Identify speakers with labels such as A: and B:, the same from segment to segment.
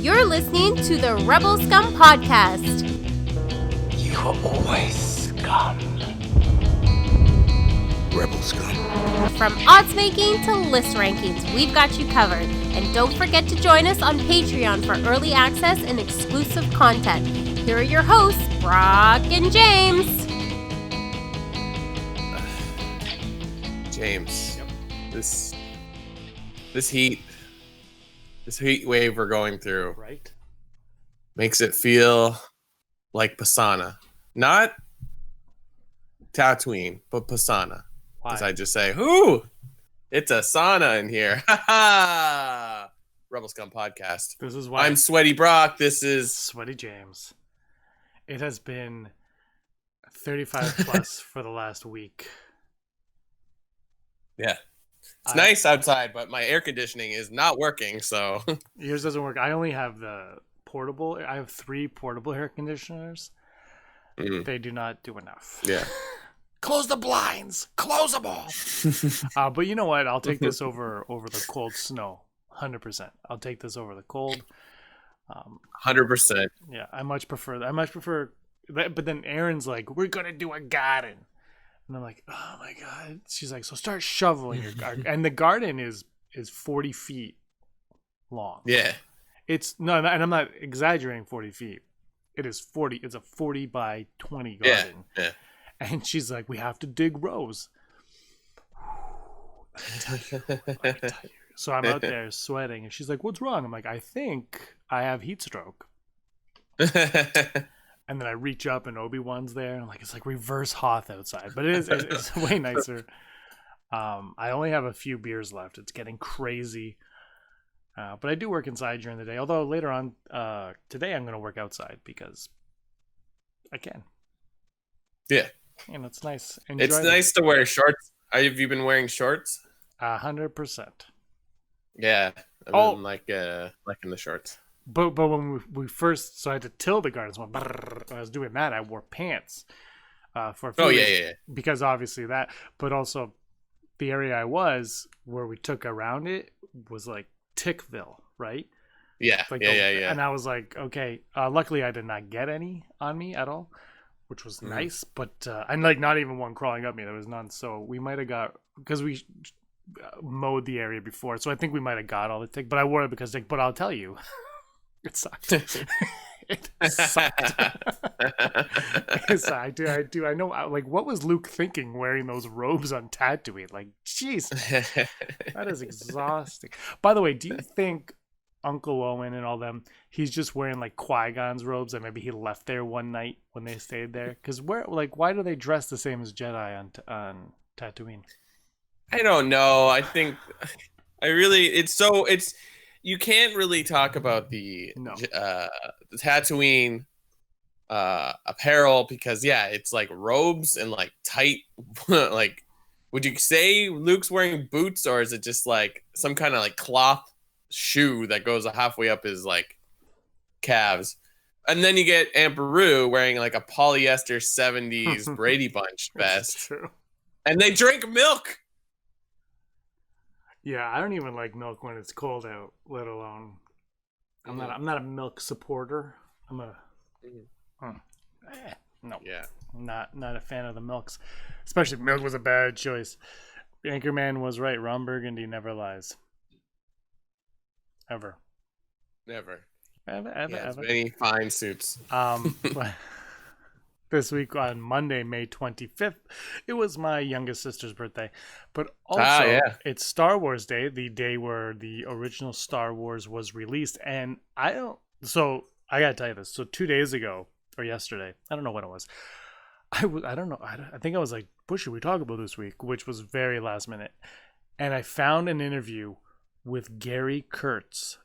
A: You're listening to the Rebel Scum podcast.
B: You are always scum.
C: Rebel Scum.
A: From odds making to list rankings, we've got you covered. And don't forget to join us on Patreon for early access and exclusive content. Here are your hosts, Brock and James.
D: James, this heat wave we're going through,
B: Right?
D: makes it feel like Pisana, not Tatooine, but Pisana.
B: Why?
D: Because I just say, "Ooh, it's a sauna in here." Ha ha! Rebel Scum podcast.
B: This is why
D: I'm Sweaty Brock. This is
B: Sweaty James. It has been 35 plus for the last week.
D: yeah. It's nice outside, but my air conditioning is not working. So
B: Yours doesn't work. I only have the portable. I have 3 portable air conditioners. They do not do enough.
D: yeah.
B: Close the blinds. Close them all. But you know what? I'll take this over the cold snow. 100%. I'll take this over the cold.
D: 100%.
B: Yeah, I much prefer that. But then Erin's like, "We're gonna do a garden," and I'm like, "Oh my god!" She's like, "So start shoveling your garden." And the garden is 40 feet long.
D: Yeah.
B: It's no, and I'm not exaggerating. 40 feet. It is 40. It's a 40 by 20 garden.
D: Yeah.
B: And she's like, "We have to dig rows." Let me tell you. So I'm out there sweating, and she's like, "What's wrong?" I'm like, "I think I have heat stroke." And then I reach up, and Obi-Wan's there, and I'm like, it's like reverse Hoth outside, but it's way nicer. I only have a few beers left. It's getting crazy, but I do work inside during the day. Although later on today, I'm going to work outside because I can.
D: Yeah.
B: And it's nice.
D: It's nice to wear shorts. Have you been wearing shorts?
B: 100%.
D: Yeah. I've been like in the shorts.
B: But when we first, so I had to till the garden. So when I was doing that, I wore pants for a few days.
D: Yeah.
B: Because obviously that, but also the area I was where we took around it was like Tickville, right?
D: Yeah,
B: Like
D: yeah.
B: And I was like, okay. Luckily, I did not get any on me at all, which was nice. But and like not even one crawling up me. There was none. So we might have got, because we mowed the area before. So I think we might have got all the tick. But I wore it because tick. But I'll tell you. It sucked. It sucked. I do. I know. Like, what was Luke thinking wearing those robes on Tatooine? Like, jeez, that is exhausting. By the way, do you think Uncle Owen and all them, he's just wearing like Qui-Gon's robes, and maybe he left there one night when they stayed there? Because why do they dress the same as Jedi on Tatooine?
D: I don't know. I think you can't really talk about the Tatooine apparel because it's like robes and like tight like, would you say Luke's wearing boots, or is it just like some kind of like cloth shoe that goes halfway up his like calves? And then you get Aunt Beru wearing like a polyester 70s Brady Bunch vest.
B: True.
D: And they drink milk.
B: Yeah, I don't even like milk when it's cold out, let alone I'm not a milk supporter. I'm a no.
D: Yeah.
B: Not a fan of the milks. Especially if milk was a bad choice. Anchorman was right. Ron Burgundy never lies. Ever.
D: Never.
B: Ever.
D: Many fine suits.
B: This week on Monday, May 25th, it was my youngest sister's birthday. But also, it's Star Wars Day, the day where the original Star Wars was released. And I gotta tell you this. So 2 days ago, or yesterday, I don't know when it was, I don't know. I think I was like, what should we talk about this week? Which was very last minute. And I found an interview with Gary Kurtz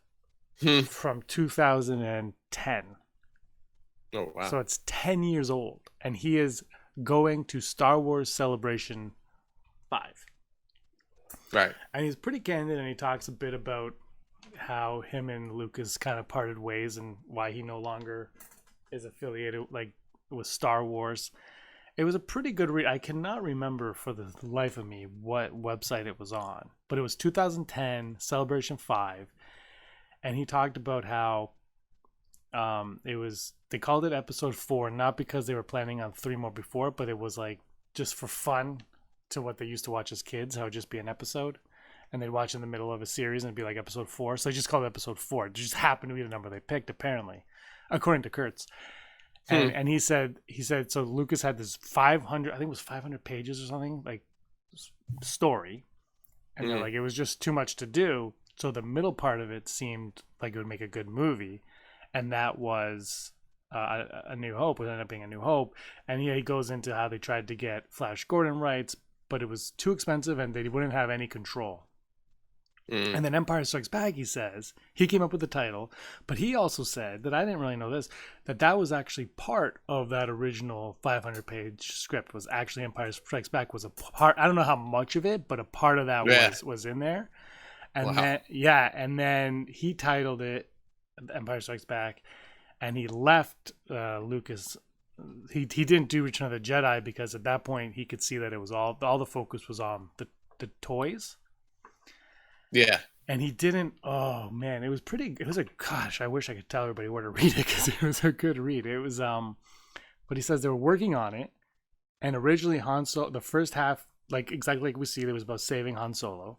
B: from 2010.
D: Oh, wow.
B: So it's 10 years old, and he is going to Star Wars Celebration 5.
D: Right.
B: And he's pretty candid, and he talks a bit about how him and Lucas kind of parted ways and why he no longer is affiliated like with Star Wars. It was a pretty good read. I cannot remember for the life of me what website it was on, but it was 2010 Celebration 5. And he talked about how They called it episode 4, not because they were planning on 3 more before, but it was like just for fun to what they used to watch as kids, how it would just be an episode. And they'd watch in the middle of a series and it'd be like episode 4. So they just called it episode 4. It just happened to be the number they picked, apparently, according to Kurtz. And he said so Lucas had this 500, I think it was 500 pages or something, like story. And they're like, it was just too much to do. So the middle part of it seemed like it would make a good movie. And that was A New Hope. It ended up being A New Hope. And he goes into how they tried to get Flash Gordon rights, but it was too expensive and they wouldn't have any control. And then Empire Strikes Back, he says, he came up with the title, but he also said that, I didn't really know this, that was actually part of that original 500-page script, was actually Empire Strikes Back was a part. I don't know how much of it, but a part of that was in there. And then he titled it Empire Strikes Back, and he left Lucas. He didn't do Return of the Jedi because at that point he could see that it was all the focus was on the toys.
D: Yeah.
B: And he didn't. Oh man, it was gosh, I wish I could tell everybody where to read it because it was a good read. It was but he says they were working on it, and originally Han Solo, the first half, like exactly like we see, it was about saving Han Solo.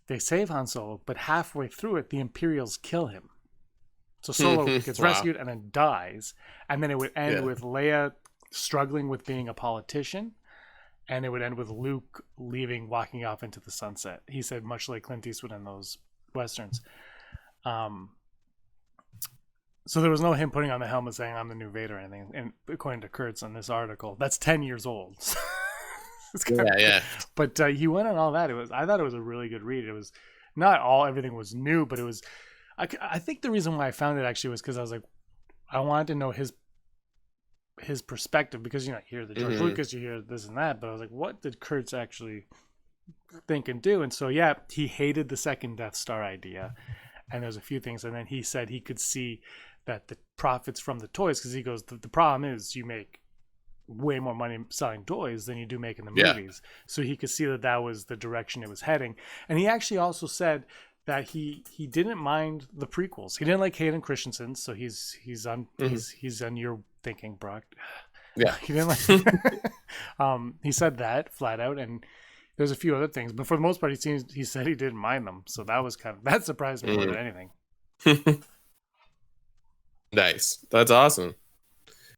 B: They save Han Solo, but halfway through it, the Imperials kill him. So Solo gets rescued and then dies, and then it would end with Leia struggling with being a politician. And it would end with Luke walking off into the sunset. He said, much like Clint Eastwood in those Westerns. So there was no him putting on the helmet saying, I'm the new Vader or anything. And according to Kurtz in this article, that's 10 years old.
D: Yeah.
B: But he went on all that. I thought it was a really good read. It was not everything was new, but it was, I think the reason why I found it actually was because I was like, I wanted to know his perspective, because you hear the George Lucas, you hear this and that, but I was like, what did Kurtz actually think and do? And so he hated the second Death Star idea, and there's a few things, and then he said he could see that the profits from the toys, because he goes, the problem is you make way more money selling toys than you do making the movies. So he could see that was the direction it was heading. And he actually also said that he didn't mind the prequels. He didn't like Hayden Christensen, so he's on your thinking, Brock.
D: Yeah.
B: He didn't like he said that flat out, and there's a few other things, but for the most part he said he didn't mind them. So that surprised me more than anything.
D: Nice. That's awesome.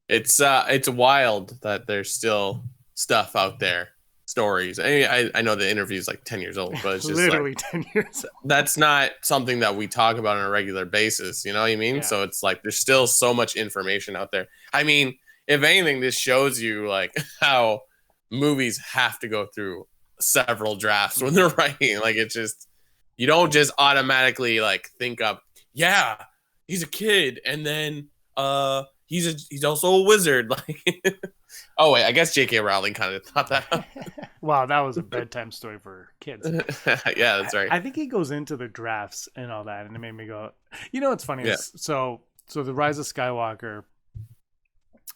D: It's wild that there's still stuff out there. Stories. I know the interview is like 10 years old, but it's just
B: literally 10 years old.
D: That's not something that we talk about on a regular basis. You know what I mean? Yeah. So it's like there's still so much information out there. I mean, if anything, this shows you like how movies have to go through several drafts when they're writing. Like it's just, you don't just automatically like think up, yeah, he's a kid, and then he's also a wizard. Like, oh wait, I guess J.K. Rowling kind of thought that.
B: Wow, that was a bedtime story for kids.
D: Yeah, that's right.
B: I think he goes into the drafts and all that, and it made me go, what's funny is, so the Rise of Skywalker,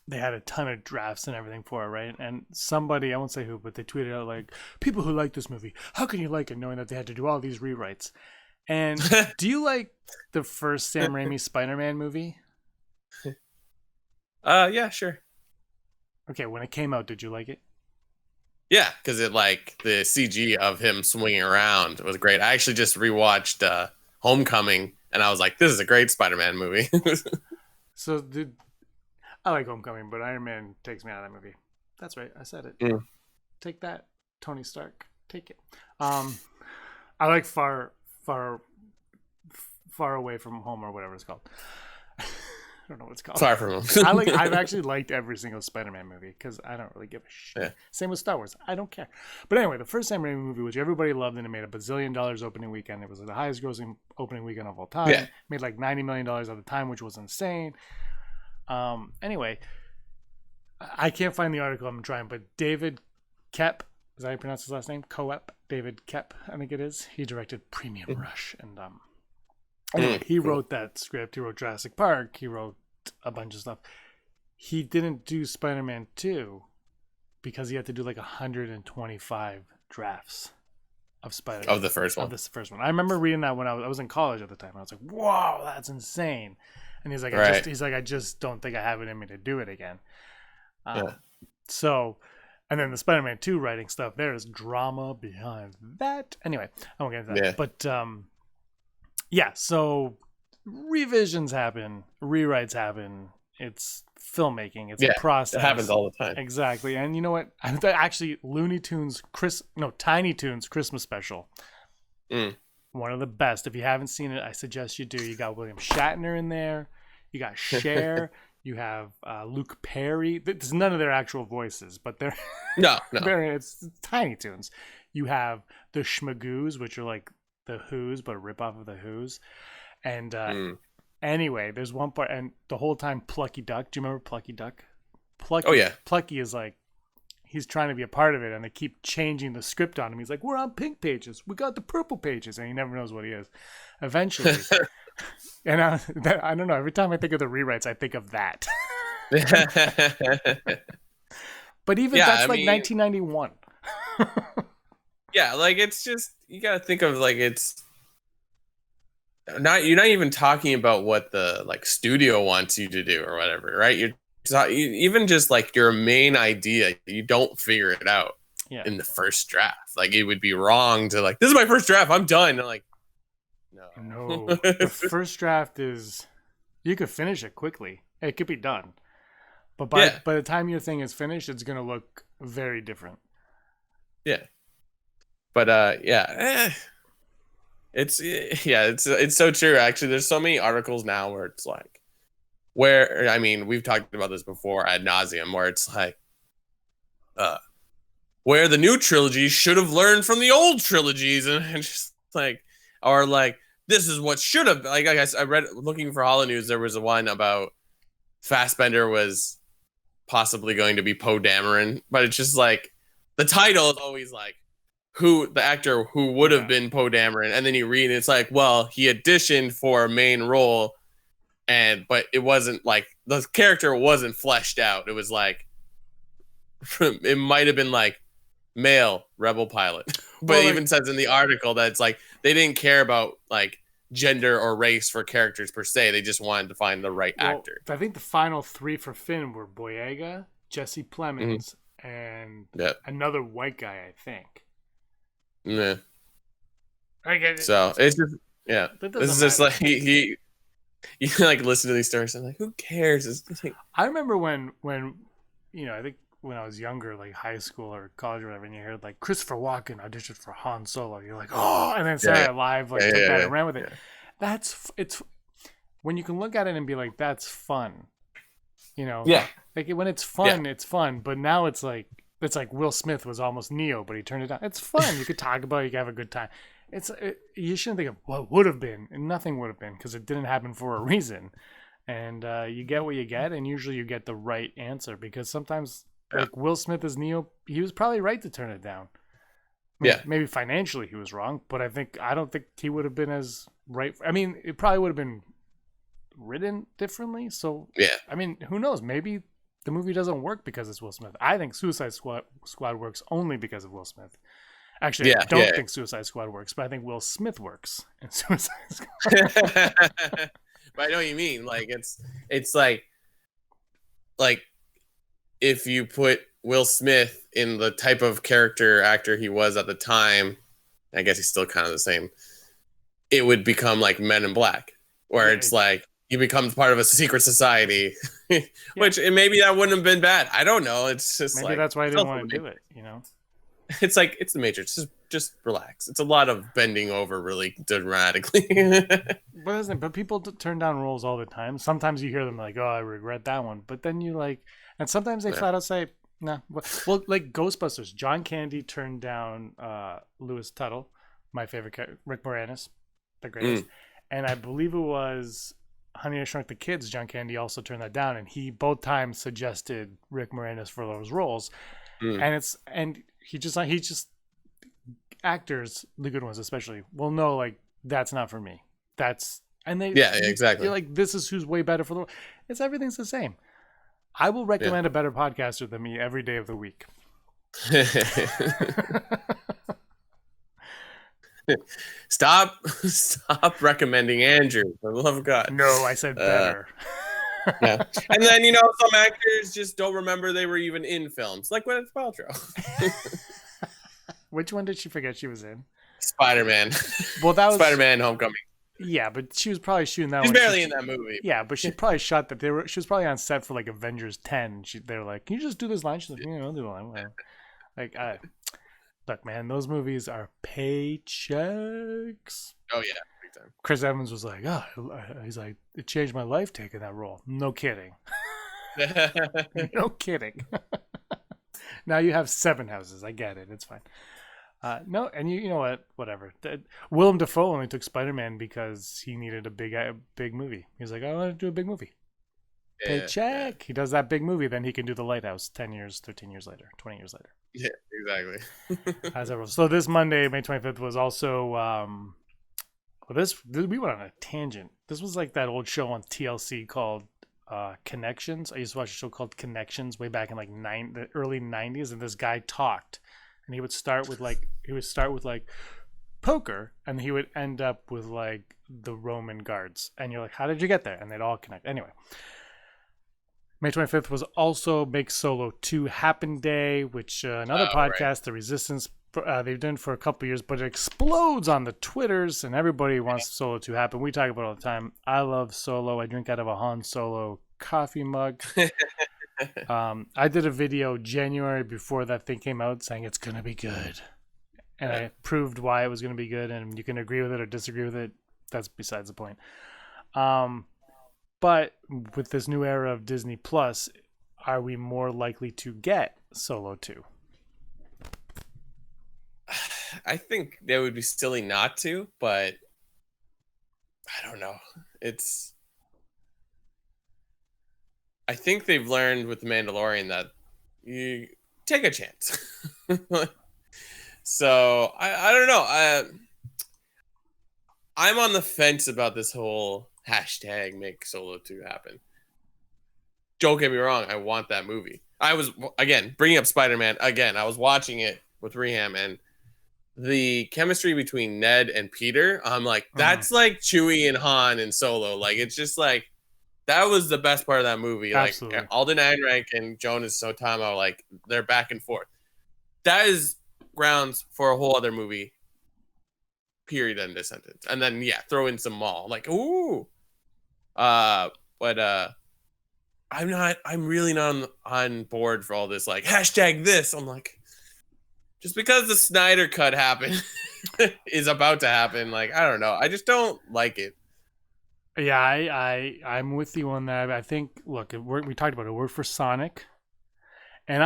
B: they had a ton of drafts and everything for it, right? And somebody, I won't say who, but they tweeted out like, people who like this movie, how can you like it knowing that they had to do all these rewrites? And do you like the first Sam Raimi Spider-Man movie?
D: Yeah, sure.
B: Okay, when it came out, did you like it?
D: Yeah, because the CG of him swinging around was great. I actually just rewatched Homecoming, and I was like, this is a great Spider-Man movie.
B: So I like Homecoming, but Iron Man takes me out of that movie. That's right, I said it. Take that, Tony Stark. Take it. I like Far Away from Home, or whatever it's called. I don't know what it's called.
D: Far From Home.
B: I've actually liked every single Spider-Man movie because I don't really give a shit. Yeah. Same with Star Wars. I don't care. But anyway, the first Sam Raimi movie, which everybody loved, and it made $1 billion opening weekend. It was the highest grossing opening weekend of all time. Yeah. Made like $90 million at the time, which was insane. Anyway, I can't find the article. I'm trying, but David Koepp, is that how you pronounce his last name? Koepp, David Koepp, I think it is. He directed Premium Rush, and anyway, he wrote that script. He wrote Jurassic Park. He wrote a bunch of stuff. He didn't do Spider-Man 2 because he had to do like 125 drafts of Spider-Man.
D: Of the first one.
B: Of this first one. I remember reading that when I was in college at the time. I was like, wow, that's insane. And he's like,
D: Right.
B: I just don't think I have it in me to do it again.
D: Yeah.
B: So, and then the Spider-Man 2 writing stuff, there is drama behind that. Anyway, I won't get into that.
D: Yeah.
B: But yeah, so revisions happen, rewrites happen. It's filmmaking. It's a process.
D: It happens all the time.
B: Exactly. And you know what? Actually, Tiny Toons Christmas special. One of the best. If you haven't seen it, I suggest you do. You got William Shatner in there. You got Cher. You have Luke Perry. There's none of their actual voices, but they're
D: no.
B: It's Tiny Toons. You have the Schmagoos, which are like the Who's, but a ripoff of the Who's. And anyway, there's one part, and the whole time Plucky Duck. Do you remember Plucky Duck? Plucky,
D: oh yeah.
B: Plucky is like, he's trying to be a part of it, and they keep changing the script on him. He's like, we're on pink pages, we got the purple pages, and he never knows what he is. Eventually, and I don't know. Every time I think of the rewrites, I think of that. But even that's 1991.
D: Yeah, like it's just, you gotta think of like, it's you're not even talking about what the like studio wants you to do or whatever, right? Even just like your main idea, you don't figure it out in the first draft. Like it would be wrong to like, this is my first draft, I'm done. And like,
B: no. The first draft is, you could finish it quickly. It could be done. But by the time your thing is finished, it's gonna look very different. Yeah.
D: But it's so true. Actually, there's so many articles now where it's like, we've talked about this before ad nauseum, where it's like, where the new trilogy should have learned from the old trilogies, and just like, or like, this is what should have. Like I guess I read, looking for Hollow News, there was a one about Fassbender was possibly going to be Poe Dameron, but it's just like, the title is always like, who the actor who would have been Poe Dameron, and then you read it's like, well, he auditioned for a main role, but it wasn't like, the character wasn't fleshed out. It was like, it might have been like male rebel pilot, but it even says in the article that it's like they didn't care about like gender or race for characters per se. They just wanted to find the right actor.
B: I think the final three for Finn were Boyega, Jesse Plemons, and another white guy, I think.
D: Yeah.
B: So
D: it's just it's just like you like listen to these stories and like, who cares? It's like,
B: I remember when I think when I was younger, like high school or college or whatever, and you heard like Christopher Walken auditioned for Han Solo, you're like, oh, and then Saturday Night Live took that and ran with it. It's when you can look at it and be like, that's fun, like when it's fun, it's fun. But now it's like Will Smith was almost Neo, but he turned it down. It's fun. You could talk about it. You could have a good time. You shouldn't think of what would have been, and nothing would have been, because it didn't happen for a reason. And you get what you get, and usually you get the right answer, because sometimes, like Will Smith as Neo, he was probably right to turn it down. Maybe financially he was wrong, but I don't think he would have been as right. I mean, it probably would have been written differently. So I mean, who knows? Maybe the movie doesn't work because it's Will Smith. I think Suicide Squad works only because of Will Smith. Actually, I don't think Suicide Squad works, but I think Will Smith works in Suicide Squad.
D: But I know what you mean. Like it's like if you put Will Smith in the type of actor he was at the time, I guess he's still kind of the same. It would become like Men in Black, where it's like he becomes part of a secret society, which maybe that wouldn't have been bad. I don't know. It's just
B: maybe that's why I didn't want to do it.
D: It's like, it's the Matrix. Just relax. It's a lot of bending over really dramatically.
B: But people turn down roles all the time. Sometimes you hear them like, "Oh, I regret that one," but then you like, and sometimes they flat out say, "Nah." Well, like Ghostbusters, John Candy turned down Lewis Tuttle, my favorite character, Rick Moranis, the greatest, and I believe it was Honey, I Shrunk the Kids. John Candy also turned that down, and he both times suggested Rick Moranis for those roles, and he just actors, the good ones especially, will know like that's not for me. Exactly. You're like, this is who's way better for the role. Everything's the same. I will recommend a better podcaster than me every day of the week.
D: Stop recommending Andrew, for the love of God.
B: No, I said better.
D: Yeah. And then, some actors just don't remember they were even in films, like Gwyneth Paltrow.
B: Which one did she forget she was in?
D: Spider-Man.
B: Well, that was
D: Spider-Man Homecoming.
B: Yeah, but she was probably shooting that
D: She's
B: one.
D: barely in that movie.
B: Yeah, but she probably shot that. She was probably on set for like Avengers 10. They were like, "Can you just do this line?" She's like, "Yeah, I'll do the line." Like, look, man, those movies are paychecks.
D: Oh yeah, big time.
B: Chris Evans was like, he's like, it changed my life taking that role. No kidding. No kidding. Now you have 7 houses. I get it. It's fine. No, and you know what? Whatever. Willem Dafoe only took Spider-Man because he needed a big movie. He was like, I want to do a big movie. Paycheck. He does that big movie, then he can do The Lighthouse 10 years, 13 years later, 20 years later.
D: Yeah, exactly.
B: So this Monday, May 25th, was also we went on a tangent. This was like that old show on TLC called Connections. I used to watch a show called Connections way back in like the early 90s, and this guy talked, and he would start with like poker, and he would end up with like the Roman guards, and you're like, how did you get there? And they'd all connect. Anyway, May 25th was also Make Solo 2 Happen Day, which another podcast, right. The Resistance, they've done for a couple years, but it explodes on the Twitters, and everybody wants Solo 2 happen. We talk about it all the time. I love Solo. I drink out of a Han Solo coffee mug. I did a video January before that thing came out saying it's going to be good. And I proved why it was going to be good, and you can agree with it or disagree with it. That's besides the point. But with this new era of Disney Plus, are we more likely to get Solo 2?
D: I think that would be silly not to, but I don't know. I think they've learned with The Mandalorian that you take a chance. So I don't know. I'm on the fence about this whole hashtag Make Solo 2 happen. Don't get me wrong. I want that movie. I was, again, bringing up Spider-Man again. I was watching it with Reham, and the chemistry between Ned and Peter, I'm like, that's like Chewie and Han and Solo. Like, it's just like, that was the best part of that movie. Absolutely. Like, Alden Ehrenreich and Jonas Sotamo, like, they're back and forth. That is grounds for a whole other movie. Period. End of sentence. And then throw in some Maul. Like, ooh. But I'm really not on board for all this, like, hashtag this. I'm like, just because the Snyder cut happened is about to happen, like, I don't know. I just don't like it.
B: Yeah, I'm with you on that. I think, look, we talked about it. It worked for Sonic. And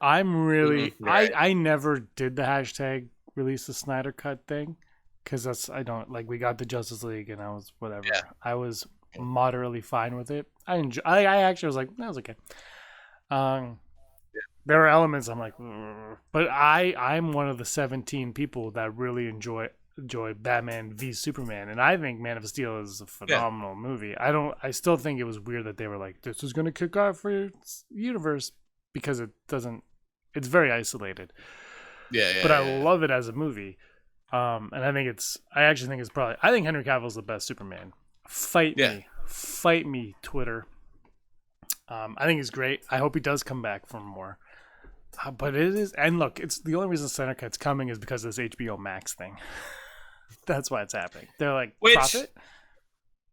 B: I'm really, right. I never did the hashtag release the Snyder cut thing. Because we got the Justice League and I was whatever. Yeah. I was moderately fine with it. I actually was like, that was okay. There are elements I'm like, but I'm one of the 17 people that really enjoy Batman v Superman, and I think Man of Steel is a phenomenal movie. I still think it was weird that they were like, this is going to kick off for your universe, because it's very isolated. But I love it as a movie. And I actually think I think Henry Cavill's the best Superman. Fight me, Twitter. I think he's great. I hope he does come back for more. But it is, and look, it's the only reason Snyder Cut's coming is because of this HBO Max thing. That's why it's happening. They're like, profit?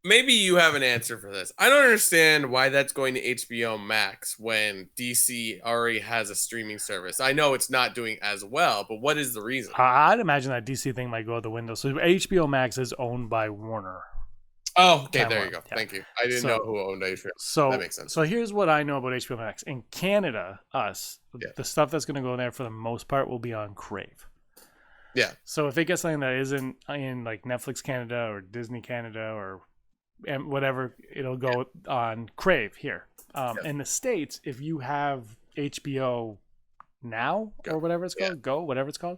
D: Maybe you have an answer for this. I don't understand why that's going to HBO Max when DC already has a streaming service. I know it's not doing as well, but what is the reason?
B: I'd imagine that DC thing might go out the window. So HBO Max is owned by Warner.
D: Oh, okay, there you go. Yeah. Thank you. I didn't know who owned HBO.
B: So
D: that makes sense.
B: So here's what I know about HBO Max. In Canada, the stuff that's going to go there for the most part will be on Crave.
D: Yeah.
B: So if they get something that isn't in like Netflix Canada or Disney Canada or whatever, it'll go on Crave here. In the States, if you have HBO Now or whatever it's called, whatever it's called.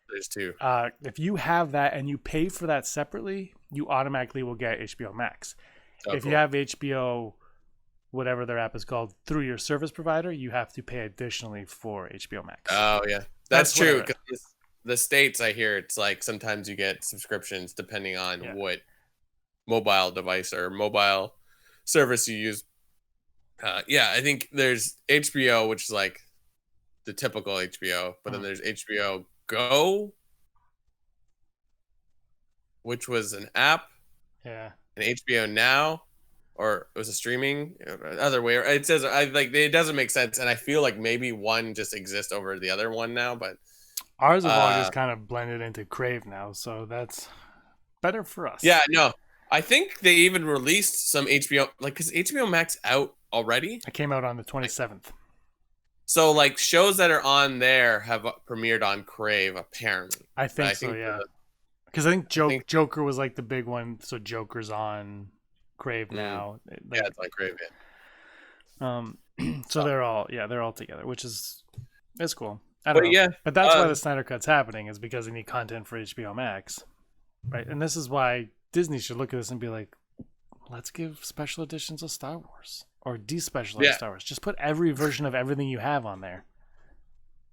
D: There's two.
B: If you have that and you pay for that separately, you automatically will get HBO Max. If you have HBO, whatever their app is called, through your service provider, you have to pay additionally for HBO Max.
D: Oh, yeah. That's true. the States, I hear it's like sometimes you get subscriptions depending on what mobile device or mobile service you use. I think there's HBO, which is like the typical HBO, but then there's HBO Go, which was an app.
B: Yeah.
D: And HBO Now, or it was a streaming other way. It says it doesn't make sense, and I feel like maybe one just exists over the other one now, but
B: ours have all just kind of blended into Crave now, so that's better for us.
D: Yeah, no, I think they even released some HBO, because HBO Max out already.
B: It came out on the 27th.
D: So like shows that are on there have premiered on Crave apparently.
B: I think so, yeah. Because I think Joker was like the big one, so Joker's on Crave now.
D: It's on Crave.
B: So they're all together, which is cool. But that's why the Snyder Cut's happening, is because they need content for HBO Max, right? And this is why Disney should look at this and be like, let's give special editions of Star Wars or despecialize Star Wars. Just put every version of everything you have on there.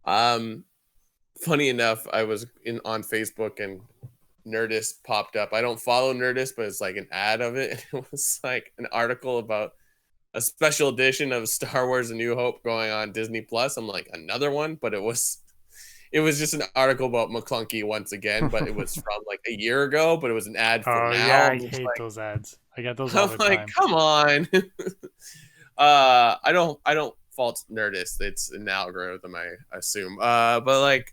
D: Funny enough, I was on Facebook and Nerdist popped up. I don't follow Nerdist, but it's like an ad of it. It was like an article about a special edition of Star Wars: A New Hope going on Disney Plus. I'm like, another one, but it was just an article about McClunky once again, but it was from like a year ago, but it was an ad for now.
B: Yeah, I hate those ads. I get those all the time. I'm like,
D: come on. I don't fault Nerdist. It's an algorithm, I assume. But like,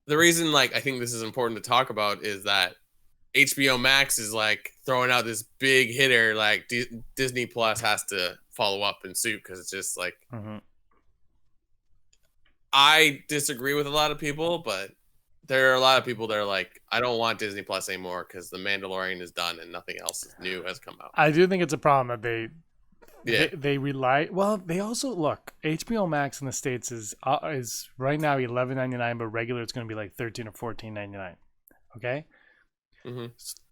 D: the reason like I think this is important to talk about is that HBO Max is like throwing out this big hitter, like Disney Plus has to follow up in suit, because it's just like I disagree with a lot of people, but there are a lot of people that are like, I don't want Disney Plus anymore because The Mandalorian is done and nothing else new has come out.
B: I do think it's a problem that they rely. Well, they also look, HBO Max in the States is right now $11.99, but regular it's going to be like $13 or $14.99. Okay,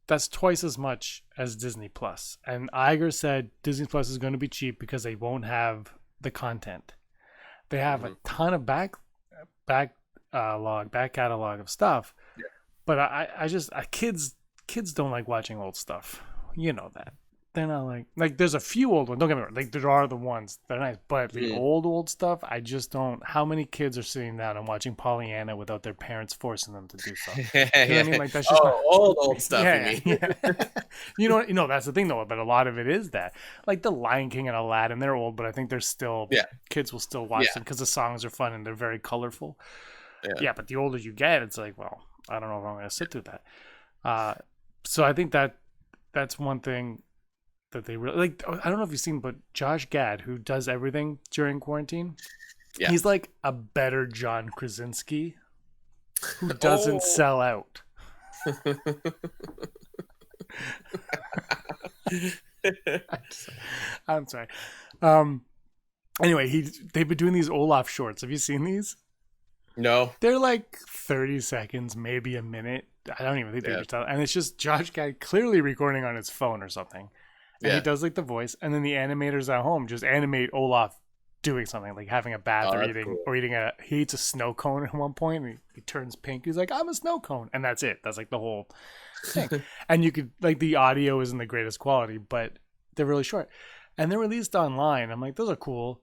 B: that's twice as much as Disney Plus. And Iger said Disney Plus is going to be cheap because they won't have the content. They have a ton of back catalog of stuff, but I just kids don't like watching old stuff. You know that. They're not like there's a few old ones. Don't get me wrong. Like there are the ones that are nice, but the old stuff, I just don't. How many kids are sitting down and watching Pollyanna without their parents forcing them to do so? You know what I mean? Like that's just
D: old stuff.
B: You know that's the thing though. But a lot of it is that, like the Lion King and Aladdin, they're old, but I think they're still kids will still watch them because the songs are fun and they're very colorful. Yeah, but the older you get, it's like, well, I don't know if I'm going to sit through that. So I think that's one thing that they really like. I don't know if you've seen, but Josh Gad, who does everything during quarantine, he's like a better John Krasinski who doesn't sell out. I'm sorry. Anyway, they've been doing these Olaf shorts. Have you seen these?
D: No.
B: They're like 30 seconds, maybe a minute. I don't even think they tell. And it's just Josh Gad clearly recording on his phone or something. And he does like the voice, and then the animators at home just animate Olaf doing something, like having a bath or eating, cool. He eats a snow cone at one point, and he turns pink. He's like, I'm a snow cone. And that's it. That's like the whole thing. And you could, like, the audio isn't the greatest quality, but they're really short. And they're released online. I'm like, those are cool.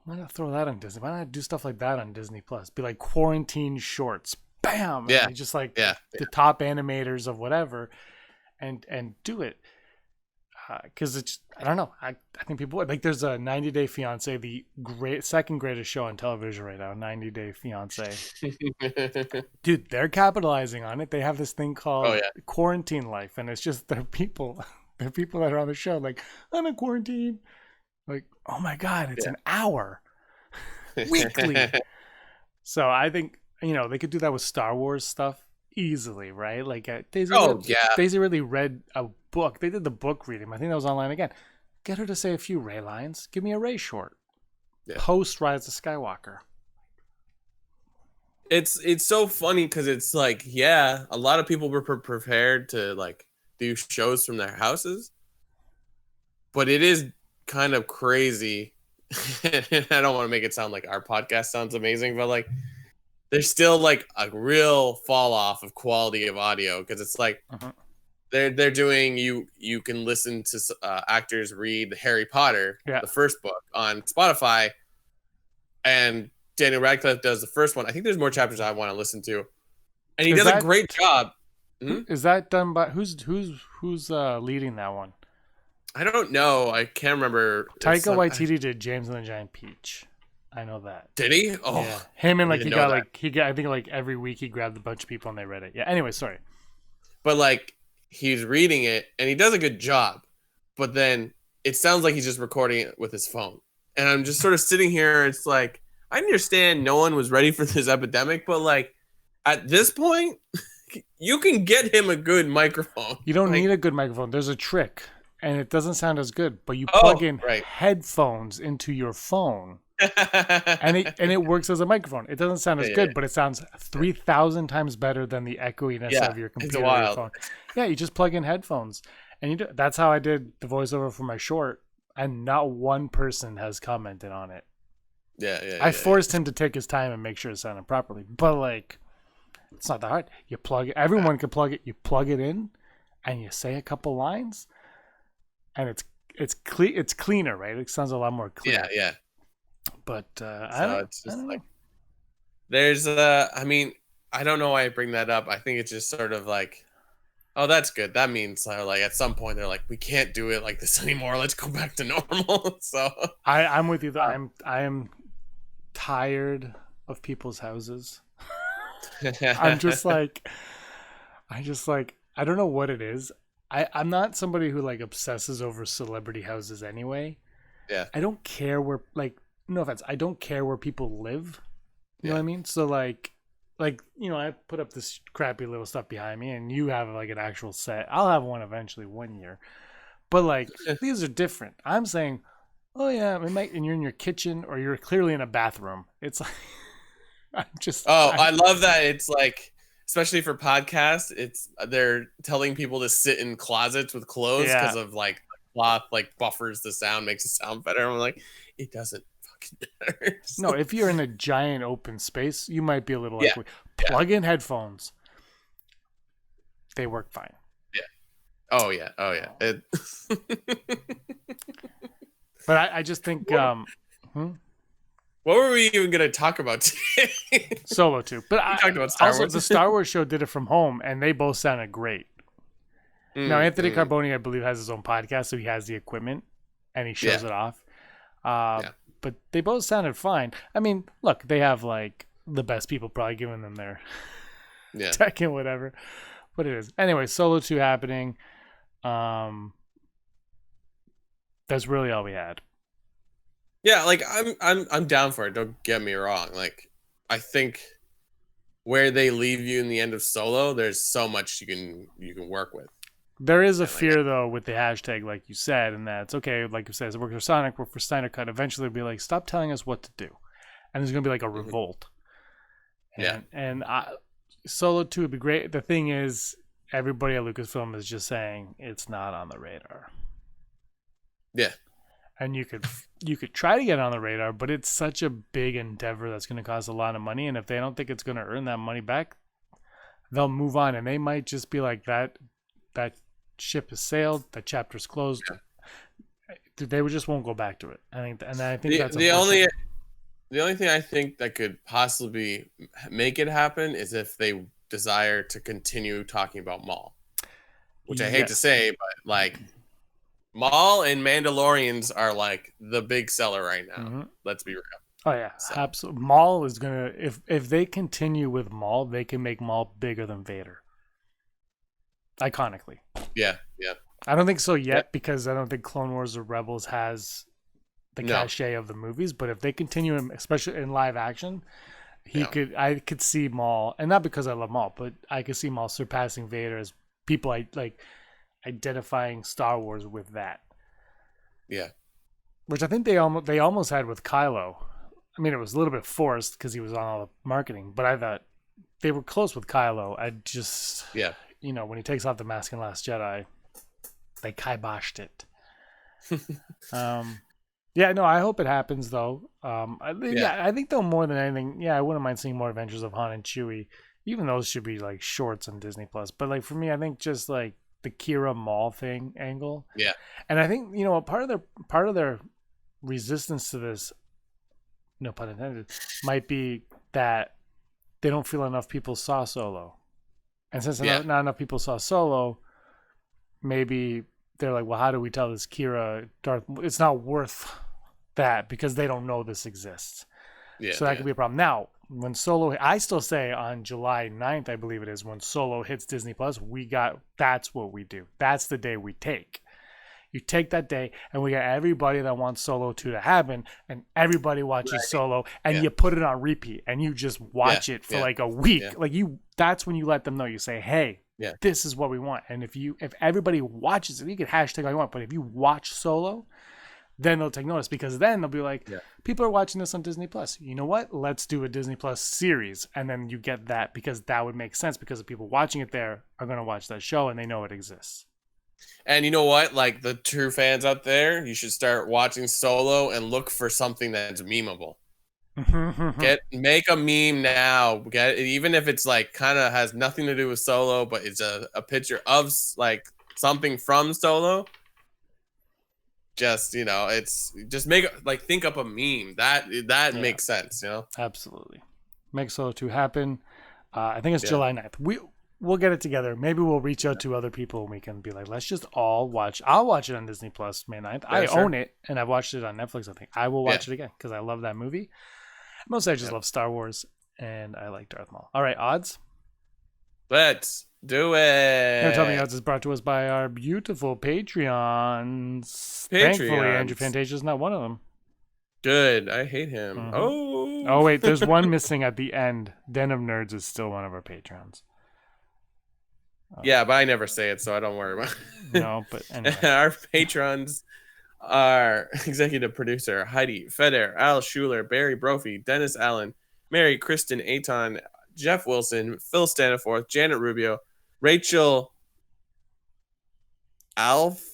B: Why not throw that on Disney? Why not do stuff like that on Disney Plus? Be like quarantine shorts. Bam!
D: Yeah.
B: And just like the top animators of whatever and do it. Because it's, I don't know. I think people would. Like, there's a 90 Day Fiance, the second greatest show on television right now, 90 Day Fiance. Dude, they're capitalizing on it. They have this thing called Quarantine Life, and it's just they're people that are on the show. Like, I'm in quarantine. Like, oh my God, it's an hour weekly. So I think, they could do that with Star Wars stuff easily, right? Like, Daisy really read a book. They did the book reading. I think that was online again. Get her to say a few Rey lines. Give me a Rey short. Post Rise of Skywalker.
D: It's so funny because it's like, a lot of people were prepared to like do shows from their houses, but it is kind of crazy. I don't want to make it sound like our podcast sounds amazing, but like there's still like a real fall off of quality of audio because it's like they're doing you can listen to actors read Harry Potter, the first book, on Spotify, and Daniel Radcliffe does the first one. I think there's more chapters I want to listen to, and he does a great job.
B: Is that done by who's leading that one?
D: I don't know. I can't remember.
B: Taika Waititi did James and the Giant Peach. I know that.
D: Did he? Oh,
B: yeah. Him and like he got I think like every week he grabbed a bunch of people and they read it. Yeah. Anyway, sorry.
D: But like he's reading it and he does a good job, but then it sounds like he's just recording it with his phone. And I'm just sort of sitting here. It's like I understand no one was ready for this epidemic, but like at this point, you can get him a good microphone.
B: You don't need a good microphone. There's a trick, and it doesn't sound as good. But you plug in headphones into your phone, and it works as a microphone. It doesn't sound as good, but it sounds 3,000 times better than the echoiness of your computer or your phone. Yeah, you just plug in headphones, and that's how I did the voiceover for my short, and not one person has commented on it. I forced him to take his time and make sure it sounded properly, but like. It's not that hard. You plug it. Everyone can plug it. You plug it in, and you say a couple lines, and it's cleaner, right? It sounds a lot more clear.
D: Yeah.
B: But
D: it's just like there's I mean, I don't know why I bring that up. I think it's just sort of like, oh, that's good. That means like at some point they're like, we can't do it like this anymore. Let's go back to normal. So
B: I'm with you. Though. I am tired of people's houses. I don't know what it is. I'm not somebody who like obsesses over celebrity houses anyway.
D: Yeah.
B: I don't care where, like, no offense, I don't care where people live. You know what I mean? So like, you know, I put up this crappy little stuff behind me and you have like an actual set. I'll have one eventually one year. But like, these are different. I'm saying, oh yeah, and you're in your kitchen or you're clearly in a bathroom. It's like,
D: I love that. It's like, especially for podcasts, they're telling people to sit in closets with clothes because of like cloth like buffers the sound, makes it sound better. I'm like, it doesn't fucking matter.
B: No, if you're in a giant open space, you might be a little like plug in headphones. They work fine.
D: Yeah. Oh yeah.
B: But I just think
D: what were we even going to talk about today?
B: Solo 2. But
D: we talked about Star Wars.
B: The Star Wars show did it from home, and they both sounded great. Now, Anthony Carboni, I believe, has his own podcast, so he has the equipment, and he shows it off. But they both sounded fine. I mean, look, they have, like, the best people probably giving them their tech and whatever. But it is. Anyway, Solo 2 happening. That's really all we had.
D: Yeah, like I'm down for it. Don't get me wrong. Like I think where they leave you in the end of Solo, there's so much you can work with.
B: There is a fear though with the hashtag, like you said, and that's okay. Like you said, work for Sonic, work for Snyder Cut. Eventually, it'll be like, stop telling us what to do, and there's gonna be like a revolt. And Solo 2 would be great. The thing is, everybody at Lucasfilm is just saying it's not on the radar.
D: Yeah.
B: And you could try to get on the radar, but it's such a big endeavor that's going to cost a lot of money. And if they don't think it's going to earn that money back, they'll move on. And they might just be like, that ship has sailed, that chapter's closed. Yeah. They just won't go back to it. I think that's
D: the only thing I think that could possibly make it happen is if they desire to continue talking about Maul, which I hate to say, but like. Maul and Mandalorians are like the big seller right now. Mm-hmm. Let's be real.
B: Oh yeah, absolutely. Maul is gonna if they continue with Maul, they can make Maul bigger than Vader. Iconically.
D: Yeah.
B: I don't think so yet because I don't think Clone Wars or Rebels has the cachet of the movies. But if they continue, especially in live action, I could see Maul, and not because I love Maul, but I could see Maul surpassing Vader as people I like. Identifying Star Wars with that, which I think they almost had with Kylo. I mean, it was a little bit forced because he was on all the marketing, but I thought they were close with Kylo. I just, when he takes off the mask in Last Jedi, they kiboshed it. Yeah, no, I hope it happens though. I think though more than anything, I wouldn't mind seeing more Adventures of Han and Chewie. Even those should be like shorts on Disney Plus. But like for me, I think just like the Kira Maul thing angle.
D: Yeah.
B: And I think part of their resistance to this, no pun intended, might be that they don't feel enough people saw Solo. And since not enough people saw Solo, maybe they're like, well, how do we tell this Kira Darth? It's not worth that because they don't know this exists. Yeah, so that could be a problem. Now, when Solo, I still say on July 9th, I believe it is, when Solo hits Disney Plus, that's what we do. That's the day we take. You take that day and we got everybody that wants Solo 2 to happen and everybody watches Solo and you put it on repeat and you just watch it for like a week. Yeah. Like that's when you let them know. You say, hey, this is what we want. And if everybody watches it, you can hashtag all you want, but if you watch Solo, then they'll take notice because then they'll be like, people are watching this on Disney Plus. You know what? Let's do a Disney Plus series. And then you get that because that would make sense because the people watching it there are going to watch that show and they know it exists.
D: And you know what? Like the true fans out there, you should start watching Solo and look for something that's memeable. Make a meme now. Even if it's like kind of has nothing to do with Solo, but it's a picture of like something from Solo. Just make like think up a meme that makes sense.
B: Absolutely. Make Solo 2 happen. I think it's July 9th. We'll get it together. Maybe we'll reach out to other people and we can be like, let's just all watch. I'll watch it on Disney Plus May 9th. I own it and I've watched it on Netflix. I think I will watch it again because I love that movie. Mostly I just love Star Wars and I like Darth Maul. All right, odds.
D: Let's do it.
B: Tell Me Odds is brought to us by our beautiful Patreons. Thankfully, Andrew Fantasia is not one of them.
D: Good. I hate him.
B: Mm-hmm. Oh, wait. There's one missing at the end. Den of Nerds is still one of our patrons.
D: Yeah, but I never say it, so I don't worry about it.
B: No, but anyway.
D: Our patrons are executive producer Heidi Feder, Al Schuler, Barry Brophy, Dennis Allen, Mary Kristen Aton, Jeff Wilson, Phil Staniforth, Janet Rubio, Rachel Alford.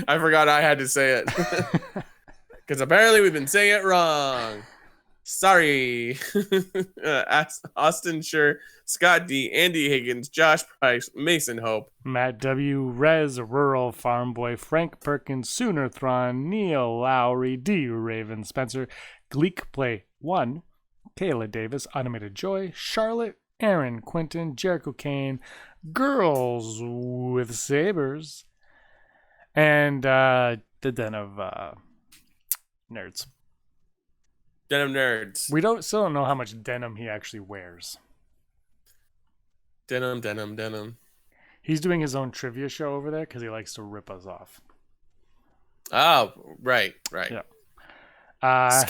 D: I forgot I had to say it because apparently we've been saying it wrong. Sorry. Austin Schur, Scott D, Andy Higgins, Josh Price, Mason Hope,
B: Matt W, Rez, Rural Farm Boy, Frank Perkins, Soonerthron, Neil Lowry, D Raven, Spencer, Gleek Play 1, Kayla Davis, Animated Joy, Charlotte, Aaron, Quinton, Jericho Kane, Girls with Sabers, and the Den of Nerds.
D: Denim Nerds.
B: We still don't know how much denim he actually wears.
D: Denim.
B: He's doing his own trivia show over there because he likes to rip us off.
D: Oh, right.
B: Yeah. All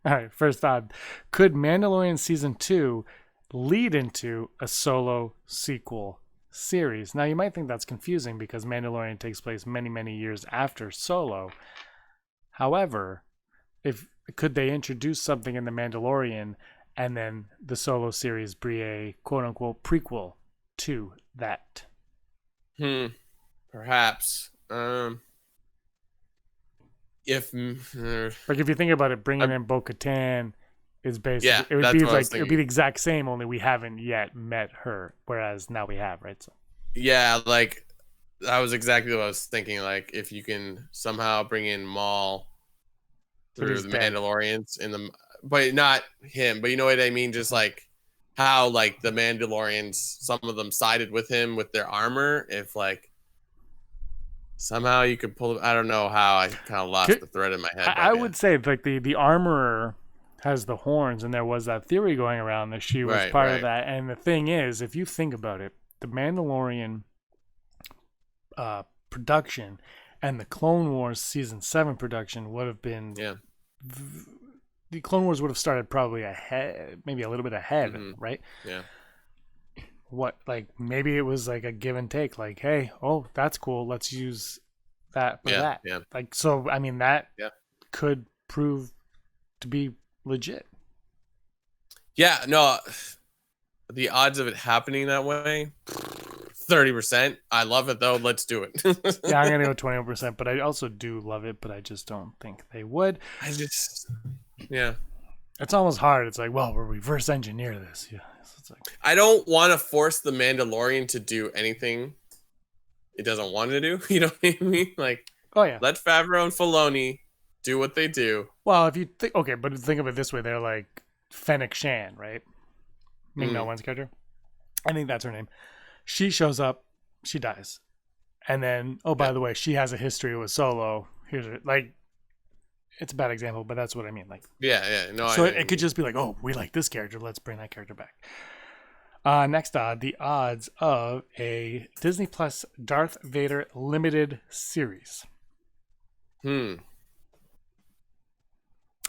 B: right, first odd. Could Mandalorian Season 2 lead into a Solo sequel series? Now, you might think that's confusing because Mandalorian takes place many, many years after Solo. However, could they introduce something in The Mandalorian and then the Solo series be a quote-unquote prequel to that?
D: Perhaps. If
B: you think about it, bringing in Bo-Katan is basically it would be the exact same, only we haven't yet met her, whereas now we have, right? So
D: yeah, like that was exactly what I was thinking. Like if you can somehow bring in Maul through the Mandalorians but not him. But you know what I mean? Just like how like the Mandalorians, some of them sided with him with their armor. If like somehow you could pull, I don't know how. I kind of lost the thread in my head.
B: I would say like the armorer has the horns, and there was that theory going around that she was part of that. And the thing is, if you think about it, the Mandalorian production and the Clone Wars Season 7 production would have been the Clone Wars would have started probably ahead, maybe a little bit ahead, right?
D: Yeah.
B: What, like, maybe it was like a give and take, like, hey, that's cool, let's use that for that.
D: Yeah.
B: Like, so, I mean, that could prove to be legit.
D: Yeah, no, the odds of it happening that way, 30%. I love it though. Let's do it.
B: Yeah, I'm gonna go 21%, but I also do love it, but I just don't think they would.
D: Yeah.
B: It's almost hard. It's like, well, we'll reverse engineer this. Yeah. It's like,
D: I don't want to force the Mandalorian to do anything it doesn't want to do. You know what I mean? Like,
B: oh yeah,
D: let Favreau and Filoni do what they do.
B: Well, if you think, okay, but think of it this way, they're like Fennec Shan, right? Ming-Na Wen's character. I think that's her name. She shows up, she dies, and then by the way, she has a history with Solo. Here's her, like, it's a bad example, but that's what I mean. Like,
D: no.
B: So it could just be like, oh, we like this character, let's bring that character back. Next odd, the odds of a Disney Plus Darth Vader limited series.
D: Live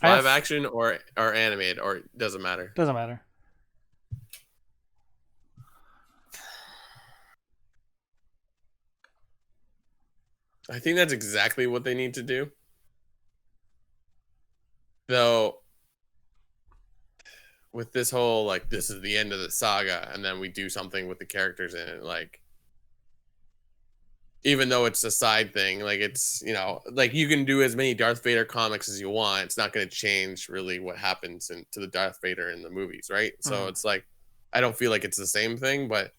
D: action or animated, or doesn't matter.
B: Doesn't matter.
D: I think that's exactly what they need to do. Though, with this whole, like, this is the end of the saga, and then we do something with the characters in it, like, even though it's a side thing, like, it's, you know, like, you can do as many Darth Vader comics as you want. It's not going to change really what happens to the Darth Vader in the movies, right? So it's like, I don't feel like it's the same thing, but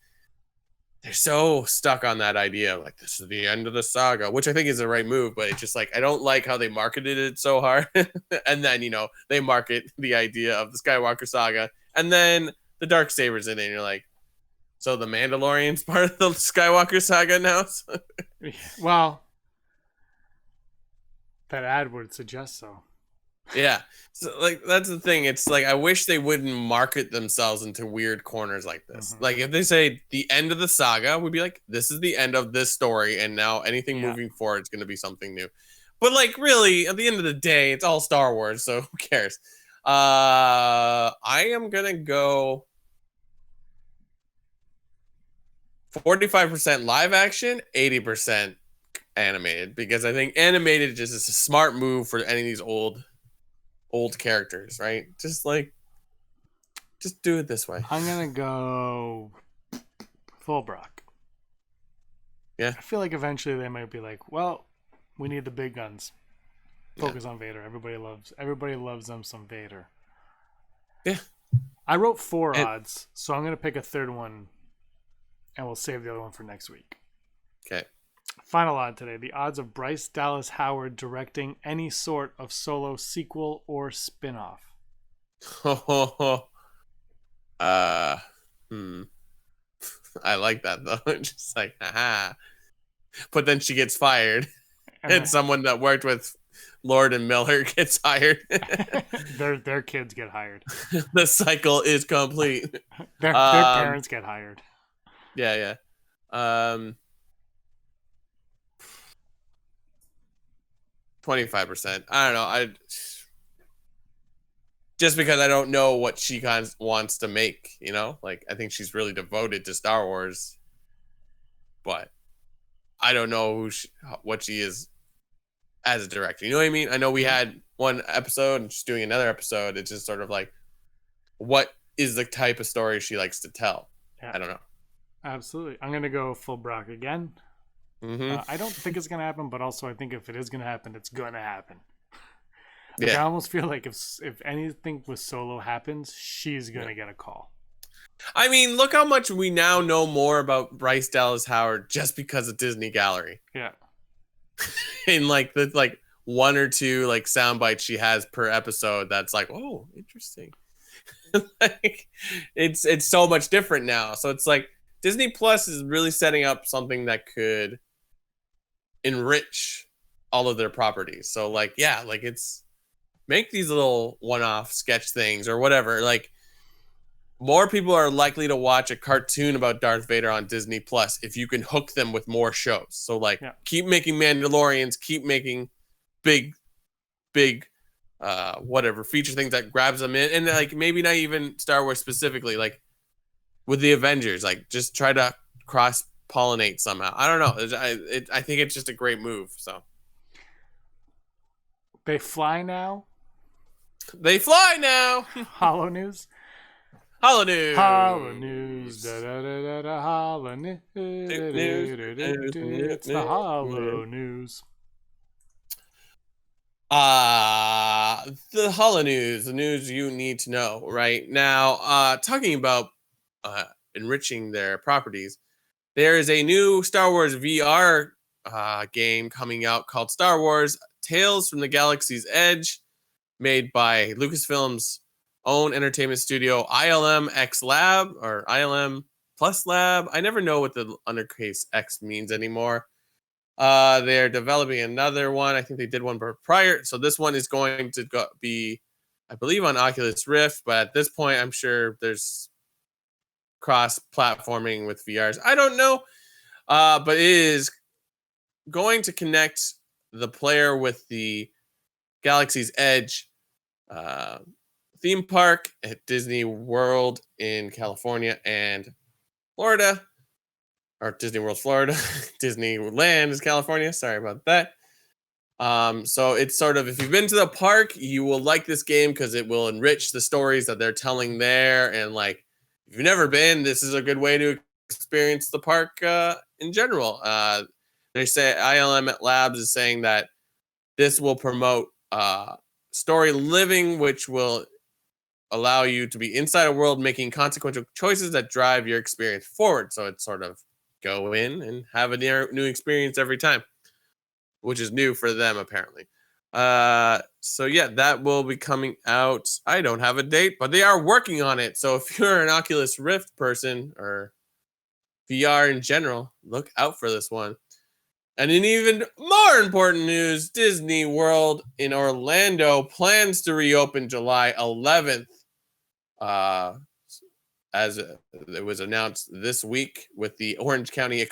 D: they're so stuck on that idea of, like, this is the end of the saga, which I think is the right move, but it's just like, I don't like how they marketed it so hard. And then, you know, they market the idea of the Skywalker saga, and then the Darksaber's in it, and you're like, so the Mandalorian's part of the Skywalker saga now?
B: Well, that ad would suggest so.
D: Yeah. So, like, that's the thing. It's like, I wish they wouldn't market themselves into weird corners like this. Like, if they say the end of the saga, we'd be like, this is the end of this story, and now anything moving forward is going to be something new. But, like, really, at the end of the day, it's all Star Wars, so who cares? I am going to go 45% live action, 80% animated, because I think animated just is a smart move for any of these old characters, right? Just do it this way.
B: I'm gonna go full Brock.
D: Yeah.
B: I feel like eventually they might be like, well, we need the big guns. Focus on Vader. Everybody loves them some Vader.
D: Yeah.
B: I wrote 4 odds, so I'm gonna pick a third one, and we'll save the other one for next week.
D: Okay.
B: Final odd today. The odds of Bryce Dallas Howard directing any sort of Solo sequel or spin-off.
D: I like that, though. Just like, haha. But then she gets fired. And someone that worked with Lord and Miller gets hired.
B: their kids get hired.
D: The cycle is complete.
B: Their parents get hired.
D: Yeah. 25%. I don't know. Just because I don't know what she wants to make, you know? Like, I think she's really devoted to Star Wars, but I don't know what she is as a director. You know what I mean? I know we had one episode and she's doing another episode. It's just sort of like, what is the type of story she likes to tell? Yeah. I don't know.
B: Absolutely. I'm going to go full Brock again. I don't think it's going to happen, but also I think if it is going to happen, it's going to happen. Like, I almost feel like if anything with Solo happens, she's going to get a call.
D: I mean, look how much we now know more about Bryce Dallas Howard just because of Disney Gallery.
B: Yeah.
D: In like the one or two like sound bites she has per episode, that's like, oh, interesting. Like, it's so much different now. So it's like Disney Plus is really setting up something that could enrich all of their properties. So like, yeah, like, it's make these little one-off sketch things or whatever. Like, more people are likely to watch a cartoon about Darth Vader on Disney Plus if you can hook them with more shows. So like, keep making Mandalorians, keep making big whatever feature things that grabs them in, and like maybe not even Star Wars specifically, like with the Avengers, like just try to cross pollinate somehow. I don't know. I think it's just a great move. So
B: they fly now.
D: They fly now.
B: Hollow news.
D: Holo News.
B: Holo News. Da, da, da, da, da, Holo News. It's the Holo News.
D: The Holo News, the news you need to know right now. Talking about enriching their properties, there is a new Star Wars VR game coming out called Star Wars Tales from the Galaxy's Edge, made by Lucasfilm's own entertainment studio ILM X Lab or ILM Plus Lab. I never know what the undercase X means anymore. They're developing another one. I think they did one prior. So this one is going to be, I believe, on Oculus Rift. But at this point, I'm sure there's cross-platforming with VRs. I don't know. But it is going to connect the player with the Galaxy's Edge theme park at Disney World in California and Florida. Or Disney World, Florida. Disneyland is California. Sorry about that. So it's sort of, if you've been to the park, you will like this game because it will enrich the stories that they're telling there. And like, if you've never been, this is a good way to experience the park in general. They say ILM Labs is saying that this will promote story living, which will allow you to be inside a world making consequential choices that drive your experience forward. So it's sort of go in and have a new experience every time, which is new for them apparently. So yeah, that will be coming out. I don't have a date, but they are working on it. So if you're an Oculus Rift person or VR in general, look out for this one. And in even more important news, Disney World in Orlando plans to reopen July 11th. As it was announced this week with the Orange County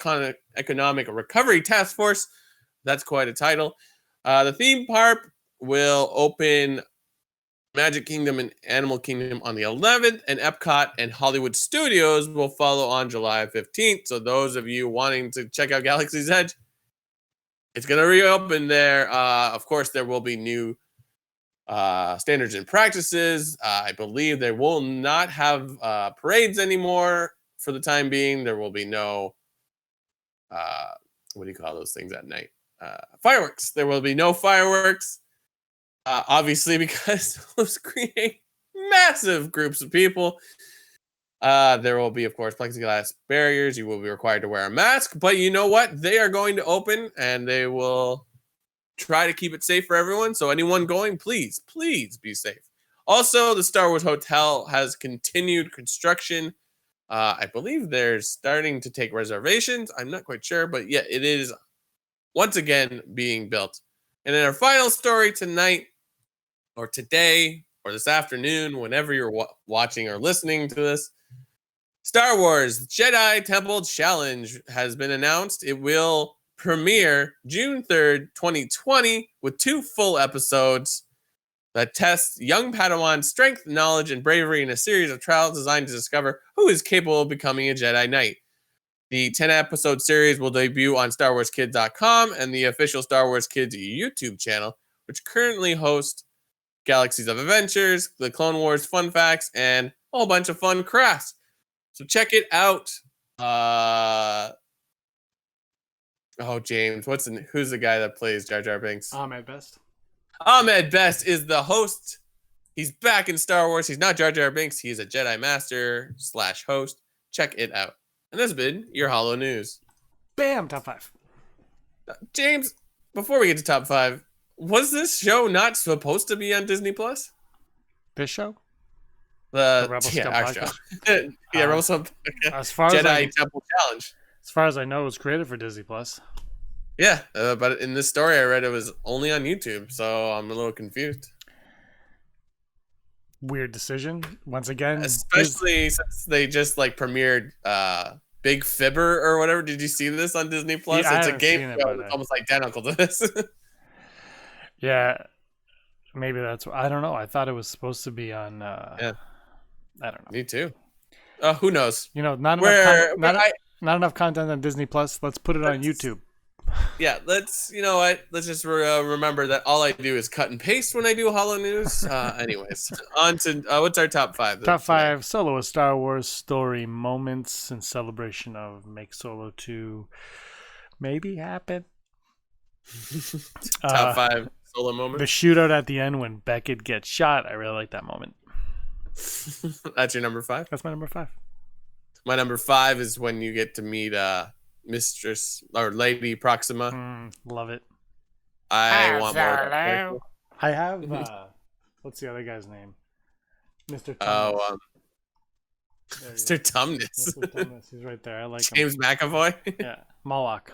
D: Economic Recovery Task Force. That's quite a title. The theme park will open Magic Kingdom and Animal Kingdom on the 11th, and Epcot and Hollywood Studios will follow on July 15th. So those of you wanting to check out Galaxy's Edge, it's going to reopen there. Of course, there will be new standards and practices. I believe they will not have parades anymore for the time being. There will be no, what do you call those things at night? Fireworks. There will be no fireworks, obviously, because those create massive groups of people. There will be, of course, plexiglass barriers. You will be required to wear a mask. But you know what? They are going to open, and they will try to keep it safe for everyone. So anyone going, please be safe. Also, the Star Wars Hotel has continued construction. I believe they're starting to take reservations. I'm not quite sure, but yeah, it is once again being built. And in our final story tonight, or today, or this afternoon, whenever you're watching or listening to this, Star Wars Jedi Temple Challenge has been announced. It will premiere June 3rd, 2020, with 2 full episodes that test young Padawan's strength, knowledge, and bravery in a series of trials designed to discover who is capable of becoming a Jedi Knight. The 10-episode series will debut on StarWarsKids.com and the official Star Wars Kids YouTube channel, which currently hosts Galaxies of Adventures, the Clone Wars Fun Facts, and a whole bunch of fun crafts. So check it out. Oh, James, who's the guy that plays Jar Jar Binks?
B: Ahmed Best.
D: Ahmed Best is the host. He's back in Star Wars. He's not Jar Jar Binks. He's a Jedi Master / host. Check it out. And this has been your Holo News.
B: Bam! Top 5.
D: James, before we get to top 5, was this show not supposed to be on Disney Plus?
B: This show?
D: The
B: Rebel Scum podcast?
D: Show. Yeah, Rebel Scum.
B: As far
D: Jedi Temple Challenge.
B: As far as I know, it was created for Disney Plus.
D: Yeah, but in this story I read, it was only on YouTube, so I'm a little confused.
B: Weird decision. Once again,
D: especially since they just premiered Big Fibber or whatever. Did you see this on Disney Plus?
B: Yeah,
D: it's a game that's almost identical to this.
B: Yeah, maybe that's. I don't know. I thought it was supposed to be on.
D: Yeah,
B: I don't know.
D: Me too. Who knows?
B: Not enough content on Disney Plus. Let's put it on YouTube.
D: yeah, let's just remember that all I do is cut and paste when I do Hollow News. Anyways, on to what's our top 5?
B: Top 5 solo Star Wars story moments in celebration of Make Solo 2 maybe happen.
D: Top 5 solo moments.
B: The shootout at the end when Beckett gets shot. I really like that moment.
D: That's your number 5?
B: That's my number 5.
D: My number 5 is when you get to meet Mistress or Lady Proxima.
B: Love it.
D: I want more.
B: I have what's the other guy's name? Mr. Tumnus.
D: Oh, Mr. Tumnus.
B: Mr. Tumnus. He's right there. I like
D: James
B: him.
D: McAvoy.
B: Yeah, Moloch.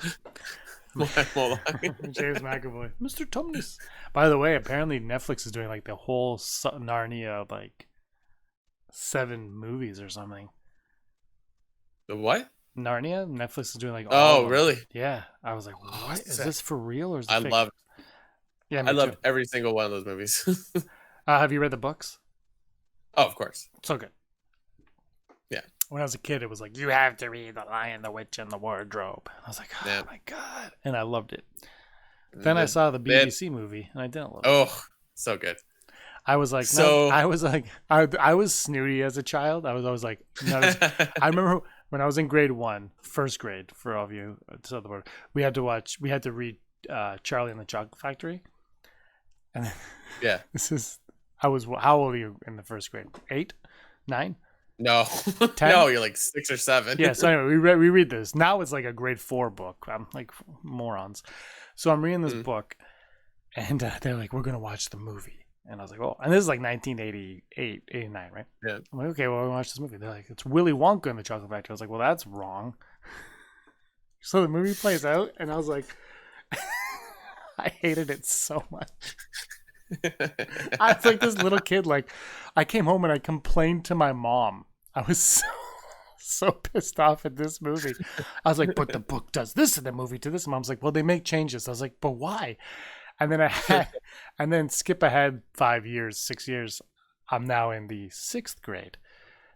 D: Moloch.
B: James McAvoy. Mr. Tumnus. By the way, apparently Netflix is doing like the whole Narnia, like 7 movies or something.
D: The what?
B: Narnia? Netflix is doing like
D: all of them. Really?
B: Yeah. I was like, what? Is this for real or is it fake?
D: loved
B: Yeah,
D: I loved every single one of those movies.
B: Have you read the books?
D: Oh, of course.
B: So good.
D: Yeah.
B: When I was a kid, it was like, you have to read The Lion, the Witch, and the Wardrobe. I was like, oh my God. And I loved it. Then I saw the BBC movie and I didn't love it.
D: Oh, so good.
B: I was like, I was snooty as a child. I was always like, I remember when I was in grade 1, first grade, for all of you, we had to read Charlie and the Chocolate Factory. And
D: yeah,
B: how old are you in the first grade? 8, 9?
D: No, 10? No, you're like 6 or 7.
B: Yeah. So anyway, we read this. Now it's like a grade 4 book. I'm like morons. So I'm reading this book, and they're like, "We're gonna watch the movie," and I was like, "Oh!" And this is like 1988, 89, right?
D: Yeah.
B: I'm like, "Okay, well, we'll watch this movie." They're like, "It's Willy Wonka and the Chocolate Factory." I was like, "Well, that's wrong." So the movie plays out, and I was like, I hated it so much. I was like this little kid. Like, I came home and I complained to my mom. I was so pissed off at this movie. I was like, but the book does this and the movie to this. And Mom's like, well, they make changes. I was like, but why? And then skip ahead 5 years, 6 years. I'm now in the 6th grade,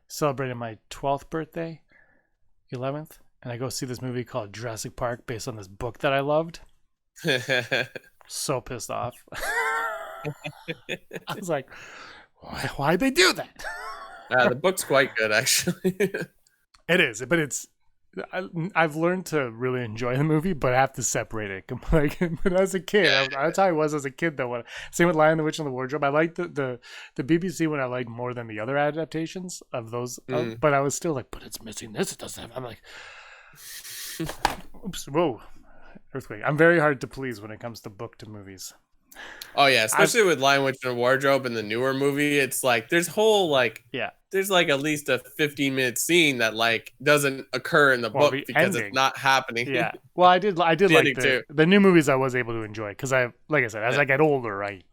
B: celebrating my 12th birthday, 11th. And I go see this movie called Jurassic Park based on this book that I loved. So pissed off. I was like, why'd they do that?
D: The book's quite good, actually.
B: It is, but I've learned to really enjoy the movie, but I have to separate it. Like, but as a kid, that's how I was as a kid, though. Same with Lion, the Witch, and the Wardrobe. I liked the BBC one I liked more than the other adaptations of those. But I was still like, but it's missing this. It doesn't have. I'm like, oops, whoa, earthquake. I'm very hard to please when it comes to book to movies.
D: Oh yeah, especially with Lion, Witch, and Wardrobe and the newer movie, it's like there's there's like at least a 15-minute scene that like doesn't occur in the book because it's not happening.
B: Yeah. Well, I did like the new movies I was able to enjoy because like I said, as I get older, I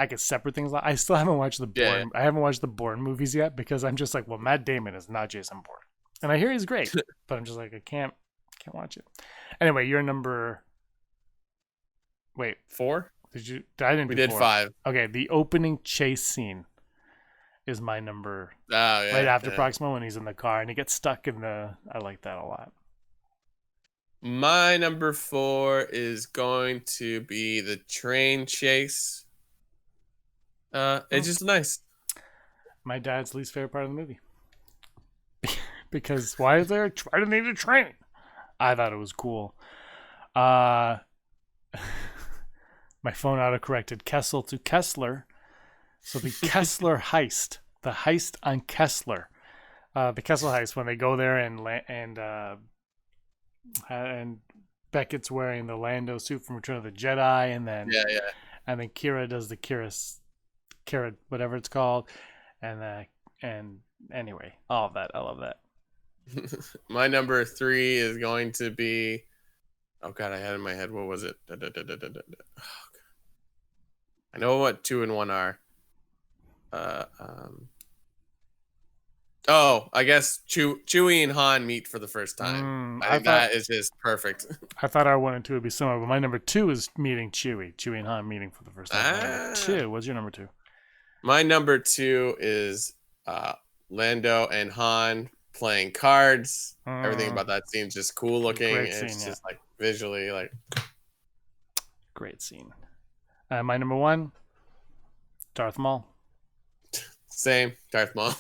B: can separate things. I still haven't watched the Bourne. I haven't watched the Bourne movies yet because I'm just like, well, Matt Damon is not Jason Bourne, and I hear he's great, but I'm just like, I can't watch it. Anyway, your number. Wait,
D: 4?
B: We
D: did 5.
B: Okay, the opening chase scene is my number.
D: Oh, yeah,
B: right after Proxima when he's in the car and he gets stuck in the. I like that a lot.
D: My number 4 is going to be the train chase. It's just nice.
B: My dad's least favorite part of the movie. Because why is there I don't need a train? I thought it was cool. My phone autocorrected Kessel to Kessler. So the Kessler heist. The heist on Kessler. The Kessel heist, when they go there and Beckett's wearing the Lando suit from Return of the Jedi, and then Kira does the Kira whatever it's called, and anyway, all of that. I love that.
D: My number 3 is going to be. Oh God, I had it in my head. What was it? Oh, I know what 2 and 1 are. I guess Chewie and Han meet for the first time. I think that is just perfect.
B: I thought our 1 and 2 would be similar, but my number 2 is meeting Chewie and Han meeting for the first time. 2. What's your number 2?
D: My number 2 is Lando and Han playing cards. Everything about that scene's just cool looking.
B: Great scene,
D: it's just like visually, like
B: great scene. My number 1, Darth Maul.
D: Same, Darth Maul.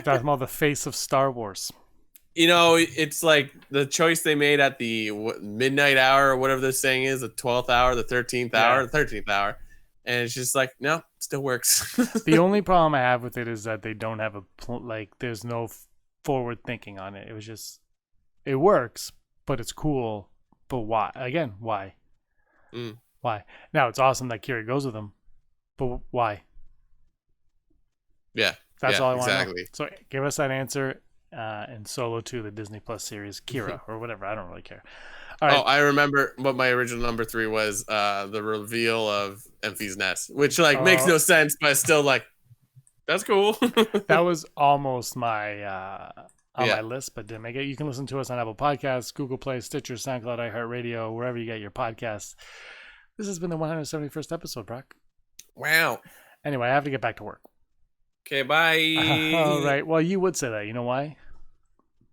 B: Darth Maul, the face of Star Wars.
D: You know, it's like the choice they made at the midnight hour, or whatever this saying is, the 12th hour, the 13th hour, the 13th hour. And it's just like, no, still works.
B: The only problem I have with it is that they don't have there's no forward thinking on it. It was just, it works, but it's cool. But why? Again, why? Why? Now, it's awesome that Kira goes with him, but why?
D: Yeah.
B: That's all I want
D: to know.
B: So give us that answer in Solo 2, the Disney Plus series, Kira, or whatever. I don't really care. All right.
D: Oh, I remember what my original number 3 was, the reveal of Enfys Nest, which makes no sense, but still that's cool.
B: That was almost my on my list, but didn't make it. You can listen to us on Apple Podcasts, Google Play, Stitcher, SoundCloud, iHeartRadio, wherever you get your podcasts. This has been the 171st episode, Brock.
D: Wow.
B: Anyway, I have to get back to work.
D: Okay, bye.
B: All right. Well, you would say that. You know why?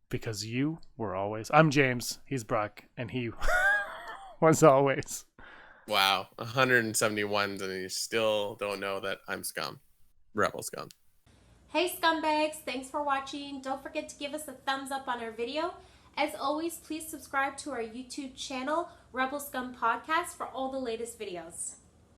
B: Because you were always. I'm James. He's Brock, and he was always.
D: Wow, 171, and you still don't know that I'm Scum. Rebel Scum.
A: Hey scumbags, thanks for watching. Don't forget to give us a thumbs up on our video. As always, please subscribe to our YouTube channel, Rebel Scum Podcast, for all the latest videos.